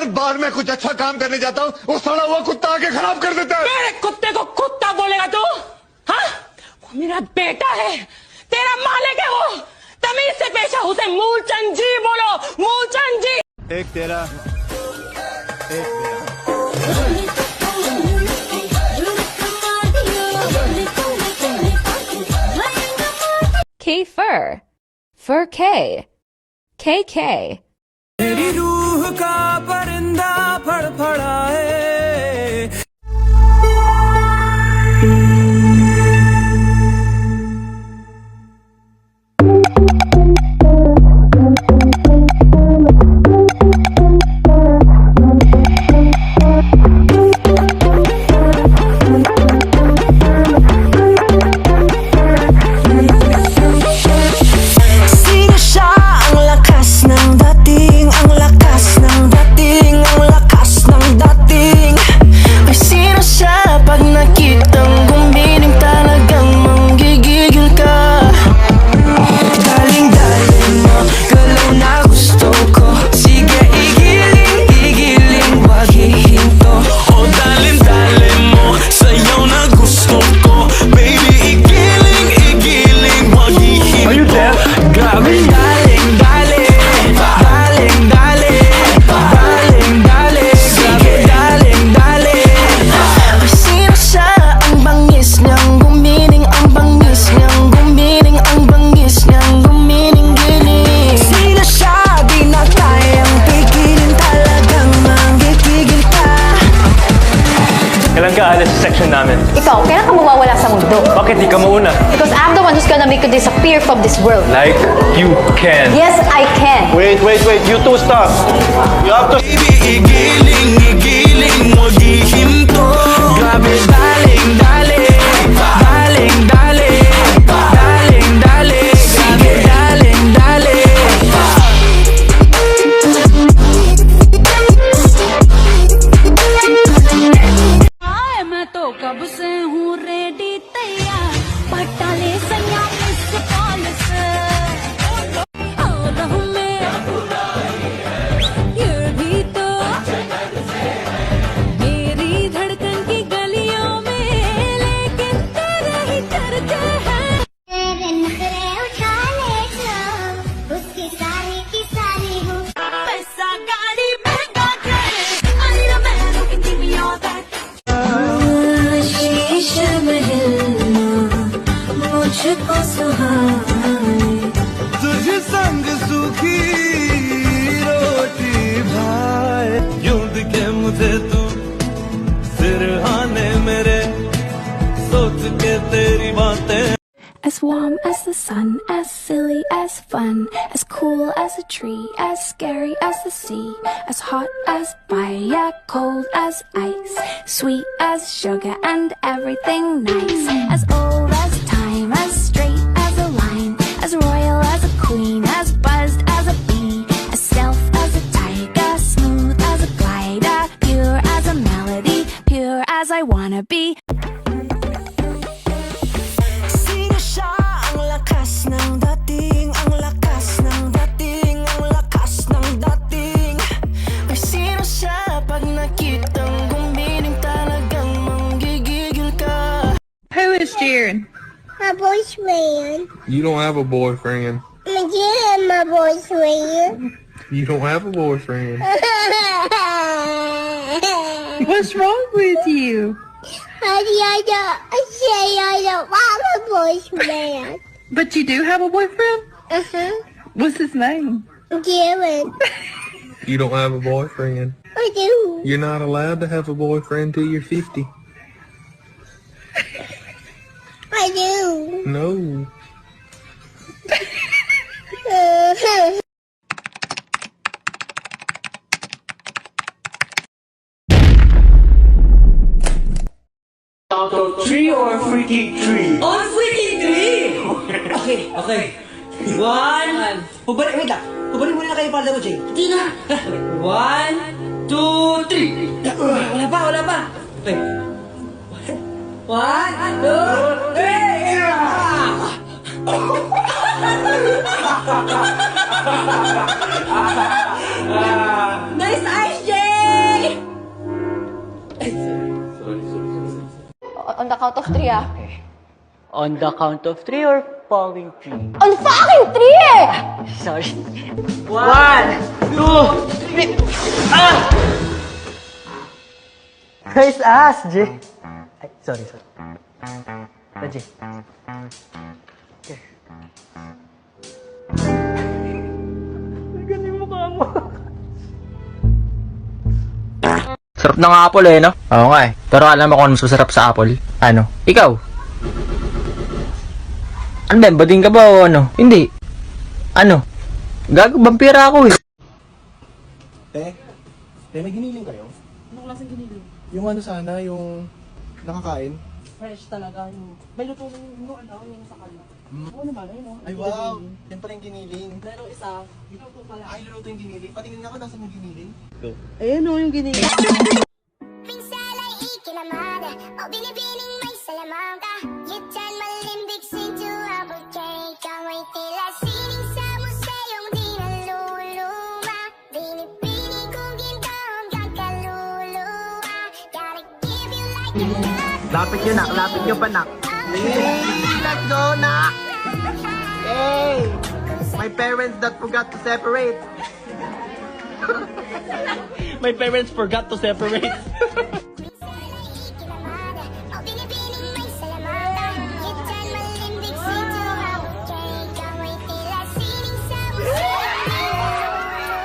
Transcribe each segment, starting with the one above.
हर बार मैं कुछ अच्छा काम करने जाता हूँ वो सड़ा हुआ कुत्ता आके खराब कर देता है। मेरे कुत्ते को कुत्ता बोलेगा तू? हाँ, वो मेरा बेटा है, तेरा मालिक है वो। तमीज से पेशा उसे मूलचंद जी बोलो, मूलचंद जी। एक तेरा, एक मेरा। K fur. Fur K. KK. तेरी रूह का परिंदा फड़फड़ाए। Kailan ka alis sa section namin? Ikaw, kailan ka mawawala sa mundo? Bakit di ka mauna? Because I'm the one who's gonna make you disappear from this world. Like, you can. Yes, I can. Wait, you two stop. You have to. Baby, igiling, wag ihinto. Grabe, daling, daling, daling, daling, daling, daling, sige, daling, daling. मैं तो कब से हूँ रेडी तैयार पटाले सैया miss call से आ रहूं मैं ये भी तो मेरी धड़कन की गलियों में लेकिन तेरे ही चर्चे हैं तेरे नखरे उठा ले जो उसकी सारी की सारी हूँ पैसा गाड़ी महंगा करे आई ना मैं looking give me all that मुझको सुहाए तुझ संग सूखी रोटी भाए यूं दिखे मुझे तू सिरहाने मेरे सोच के तेरी बातें As warm as the sun, as silly as fun, as cool as a tree, as scary as the sea, as hot as fire, cold as ice, sweet as sugar and everything nice, as old as time, as straight as a line, as royal as a queen, as buzzed as a bee, as stealth as a tiger, smooth as a glider, pure as a melody, pure as I wanna be. Sino siya? Ang lakas ng dating, ang lakas ng dating, ang lakas ng dating. Ay sino siya? Pag nakitang gumiling talagang manggigigil ka. Who is Jared? My boyfriend. You don't have a boyfriend. I do have my boyfriend. You don't have a boyfriend. What's wrong with you? I don't want a boyfriend. But you do have a boyfriend? Uh-huh. What's his name? Jared. You don't have a boyfriend. I do. You're not allowed to have a boyfriend till you're 50. I do. No. Tree or freaky tree? On freaking three! Okay. One. Pabalik, wait lang. Pabalik muna kayo para mo, Jay. Hindi na! 1, 2, 3. Wala pa. Okay. 1, 2, 3. Nice eyes, Jay! On the count of 3, ah. On the count of 3 or falling 3? On fucking 3 eh! Sorry. 1, 2, 3. Ah! Nice ass, Jay. Ay, sorry. Jay. Okay. Ganda yung mukha mo. Sarap ng apple eh, no? Oo nga eh. Pero alam mo kung ano mas masarap sa apple? Ano? Ikaw? Ano ba? Bading ka ba o ano? Hindi. Ano? Gago, vampira ako eh. May giniling kayo? Anong klaseng giniling? Yung ano sana, yung nakakain? Fresh talaga. May luto yung yung sakal. Oo naman, ayun o. Ay wow! Yan pala yung giniling. Pero isa, luto pala. Ay, luluto yung giniling. Patingin nga ako, nasa yung giniling? Ayan o, yung giniling. Pinsala'y ikinamada o binibining may salamangka. Yutan malimbig into apple cake. Amoy tila sining sa museyong di naluluma. Binibining kong ginto hanggang kaluluwa. Gotta give you like a Lapit yun nak, lapit nyo pa nak. Let's go nak! Hey! My parents that forgot to separate. My parents forgot to separate. ikinamada o binibining may salamangka. Yutan malimbig into apple cake. Amoy tila sining sa museyong di naluluma.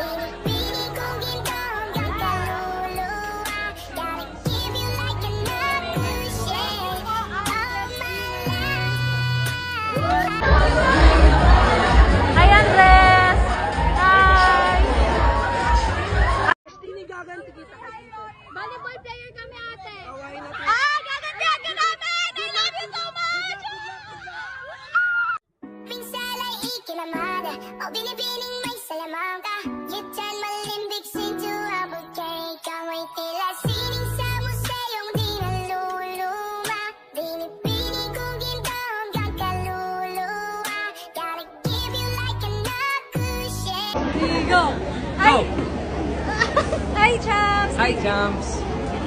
Binibining kong ginto hanggang kaluluwa. Gotta give you like an appreciate all my life. Hi, Andres! Hi! Volleyball player kami, ate. Ah, gagantihan ka namin! I love you so much! Pinsala'y ikinamada o binibining may salamangka. Yutan malimbig into apple cake. Amoy tila sining sa museyong di naluluma. Binibining kong ginto hanggang kaluluwa. Gotta give you like an appreciate. Hi, Champs! Hi, Champs.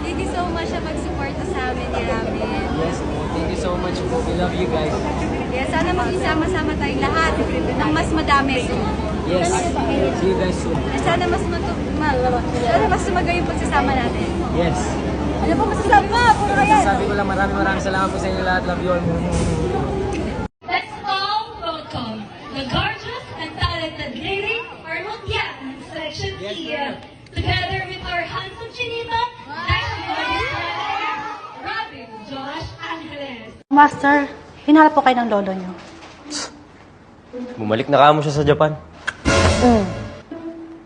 Thank you so much na mag-suporta sa amin ni Ramin. Yes, thank you so much po. We love you guys. Kaya sana mag-isama-sama tayong lahat ng mas madami. Yes. See you guys soon. Sana mas tumagal yung pagsasama natin. Yes. Ano po masasabi mo? Puro kayan! Sabi ko lang maraming salamat po sa inyo lahat. Love you all. Let's all welcome the gorgeous and talented lady Armontia in Section E. Together with our handsome chinita, Robin Josh Angeles. Master, hinalap po kayo ng lolo niyo. Bumalik na kamo siya sa Japan.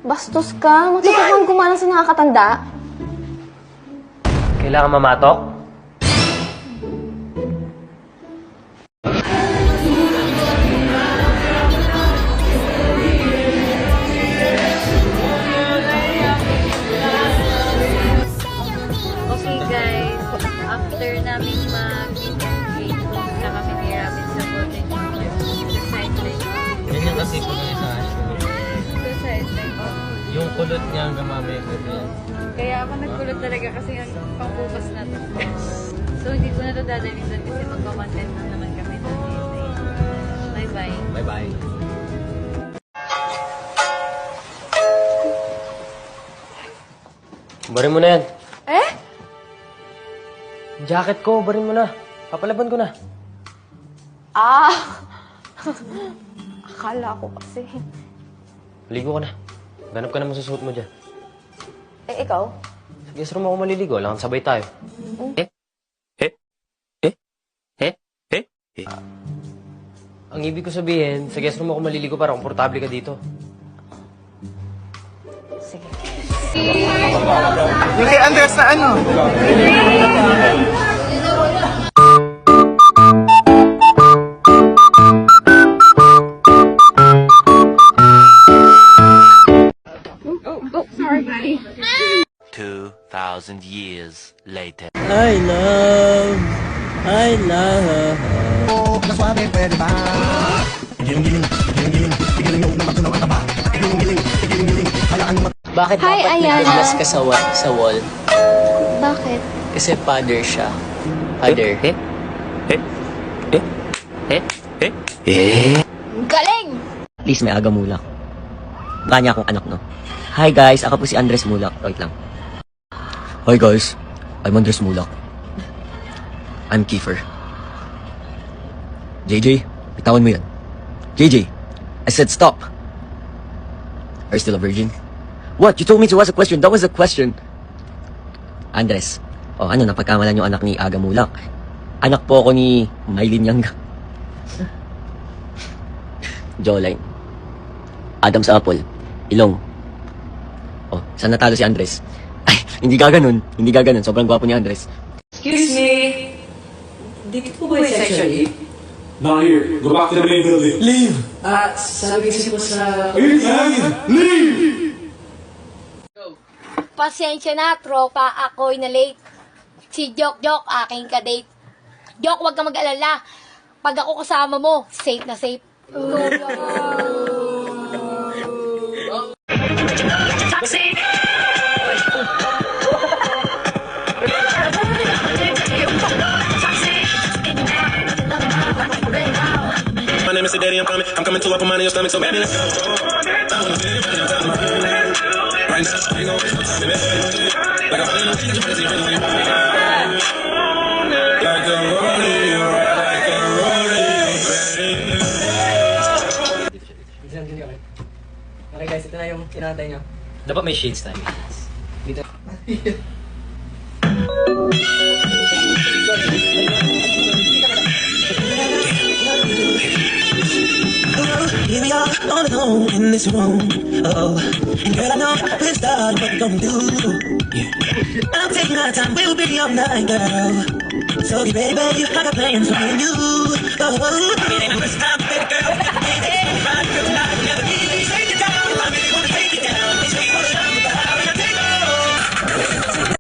Bastos ka. Matutupang gumana sa nakakatanda. Kailangan mamatok? Okay guys, after namin mag-meet and greet, pumunta kami ni Rabbit sa Golden Union. Sa sideline. Yan yung kasi ko na sa Sa sideline. yung kulot niya hanggang mamaya ko din. Kaya ako nagkulot talaga kasi ang pangbukas na to. So hindi ko na to dadalhin doon kasi magpa-content na naman kami doon. Bye-bye. Bye-bye. Barin mo na yan. Eh? Jacket ko, barin mo na. Papalaban ko na. Ah! Akala ko kasi. Ligo ka na. Ganap ka naman sa suot mo dyan. Eh, ikaw? Sa guest room ako maliligo. Alam sabay tayo. Ang ibig ko sabihin, sa guest room ako maliligo para komportable ka dito. Sige. Yung kay Andres na ano? Sorry. 2,000 years later. I love. Bakit Hi, dapat Ayana. nagdulas ka sa wall? Bakit? Kasi father siya. Other. Galing! Please, may aga mulak. Baka niya akong anak, no? Hi guys, ako po si Andres Mulak. Wait lang. Hi guys, I'm Andres Mulak. I'm Kiefer. JJ, bitawan mo yan. JJ, I said stop. Are you still a virgin? What? You told me to ask a question. That was a question. Andres, ano, napagkamalan yung anak ni Aga Mulak. Anak po ako ni Mylene Yangga. Jawline. Adam sa Apple. Ilong. Saan natalo si Andres? Ay, hindi gaganon. Hindi gaganon. Sobrang gwapo ni Andres. Excuse me. Dito po ba yung section 8? Not here. Go back to the main building. Leave! Sabi kasi po sa... Leave! Pasensya na, tropa. Ako'y na late. Si Jok, aking ka-date. Jok, wag ka mag-alala. Pag ako kasama mo, safe na safe. My name is Daddy, I'm coming to up on my your stomach so bad. Okay guys, ito na yung tinatay nyo. Dapat may shades tayo. Dito. Here we are, all alone in this room. And girl, I know we'll start what we're gonna do. Yeah. I'll take my time, we'll be all night, girl. So get ready, baby, I got plans for me and you. It ain't first time, baby girl. Ride girl tonight, never leave. Take it down, I really wanna take it down. It's me for the love of the hour, I take off.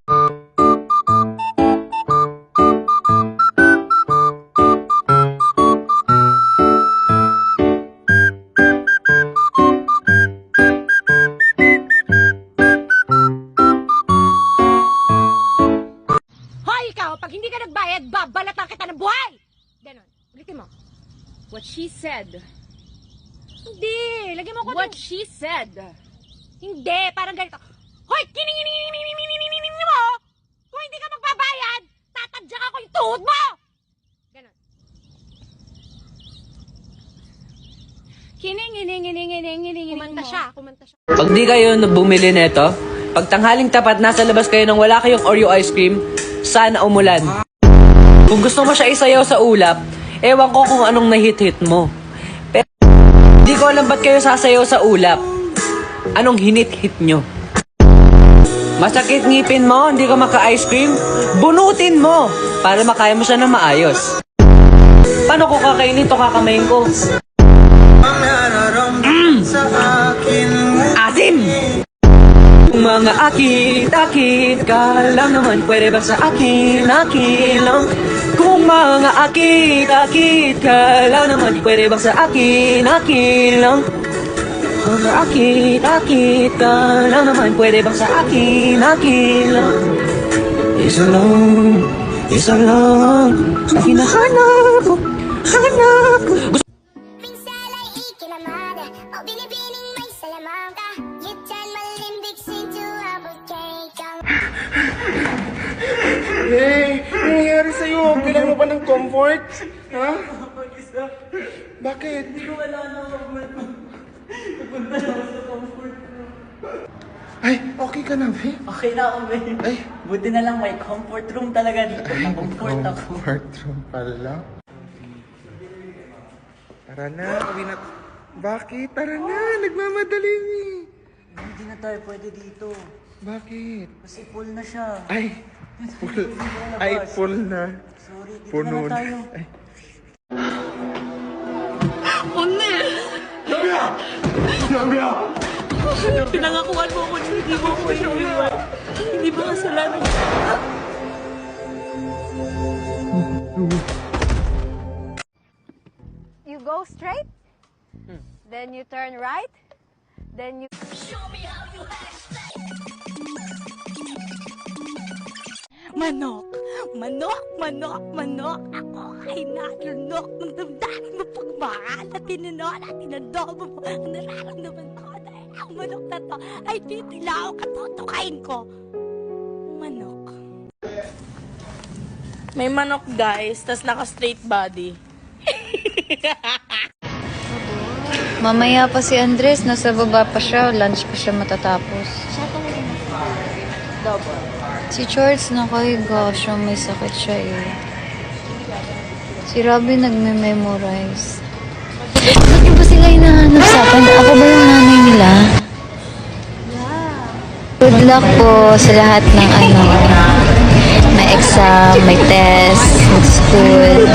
Pag hindi ka nagbayad, babalatan kita ng buhay! Ganon. Ulitin mo. What she said. Hindi. Lagyan mo ko What she said. Hindi. Parang ganito. Hoy! Kining mo! Kung hindi ka magbabayad, tatadyak ako yung tuhod mo! Ganon. Kumanta siya. Pag di kayo bumili neto, pag tanghaling tapat nasa labas kayo nang wala kayong Oreo ice cream, sana umulan. Kung gusto mo siya isayaw sa ulap, ewan ko kung anong nahit-hit mo. Pero di ko alam ba't kayo sasayaw sa ulap. Anong hinit-hit nyo? Masakit ngipin mo, hindi ka maka-ice cream? Bunutin mo para makaya mo siya na maayos. Paano ko kakainin to kakamayin ko? Asim! Mga akit ka lang naman, pwede ba sa akin lang? Kung mga akit ka lang naman, pwede ba sa akin lang? Mga akit ka lang naman, pwede ba sa akin lang? Isa lang, ang hinahanap ko, Gusto Minsan ay ikinamada o binibining may salamangka. You turn malimbigs into apple cake. Hey, ano nangyari sa'yo? Kailangan mo ba ng comfort? Ha? Bakit? Hindi ko wala na pupunta na ako sa comfort room. Ay, okay ka na, be? Okay na ako, babe. Ay, Buti na lang may comfort room talaga dito. Na-comfort ako. comfort room pala. Tara na, uwi na. Bakit? Tara na, nagmamadali eh. Hindi na tayo pwede dito. Bakit? Kasi full na siya. Ay, full. Ay, full na. Sorry, dito Puno na na. tayo. Ay. Pinangakuan mo ako, hindi mo ako iiwan. Hindi ba kasalanan? You go straight, then you turn right, then you... Manok, Manok, manok, manok. Ako ay nalunok ng damdamin mo pagmahal at tinunod at tinadobo mo. Ang nararamdaman ko dahil ang manok na to ay titilaw katutukain ko. Manok. May manok guys, tas naka-straight body. Mamaya pa si Andres, nasa baba pa siya, lunch pa siya matatapos. Si Charles nakahiga siya, may sakit siya eh. Si Robin nagme-memorize. Ba't niyo ba sila hinahanap sa akin? Ako ba yung nanay nila? Good luck po sa lahat ng may exam, may test, mag-school.